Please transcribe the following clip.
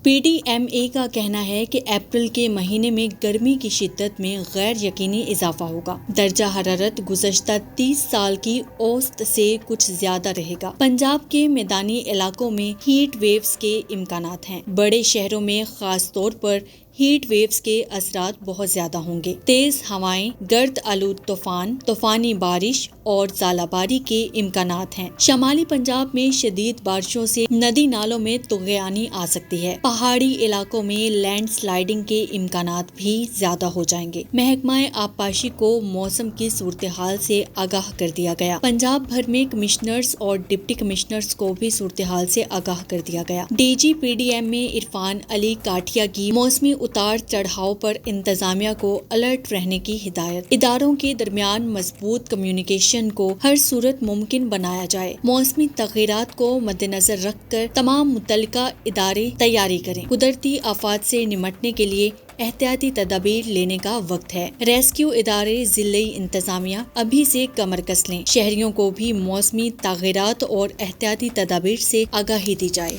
پی D M اے کا کہنا ہے کہ اپریل کے مہینے میں گرمی کی شدت میں غیر یقینی اضافہ ہوگا۔ درجہ حرارت گزشتہ 30 سال کی اوسط سے کچھ زیادہ رہے گا۔ پنجاب کے میدانی علاقوں میں ہیٹ ویوز کے امکانات ہیں۔ بڑے شہروں میں خاص طور پر ہیٹ ویوز کے اثرات بہت زیادہ ہوں گے۔ تیز ہوائیں، گرد آلود طوفان، طوفانی بارش اور ژالہ باری کے امکانات ہیں۔ شمالی پنجاب میں شدید بارشوں سے ندی نالوں میں طغیانی آ سکتی ہے۔ پہاڑی علاقوں میں لینڈ سلائیڈنگ کے امکانات بھی زیادہ ہو جائیں گے۔ محکمہ آبپاشی کو موسم کی صورتحال سے آگاہ کر دیا گیا۔ پنجاب بھر میں کمشنرز اور ڈپٹی کمشنرز کو بھی صورتحال سے آگاہ کر دیا گیا۔ D G P D M میں عرفان علی کاٹھیا کی موسمی اتار چڑھاؤ پر انتظامیہ کو الرٹ رہنے کی ہدایت۔ اداروں کے درمیان مضبوط کمیونیکیشن کو ہر صورت ممکن بنایا جائے۔ موسمی تغیرات کو مدنظر رکھ کر تمام متعلقہ ادارے تیاری کریں۔ قدرتی آفات سے نمٹنے کے لیے احتیاطی تدابیر لینے کا وقت ہے۔ ریسکیو ادارے، ضلعی انتظامیہ ابھی سے کمر کس لیں۔ شہریوں کو بھی موسمی تغیرات اور احتیاطی تدابیر سے آگاہی دی جائے۔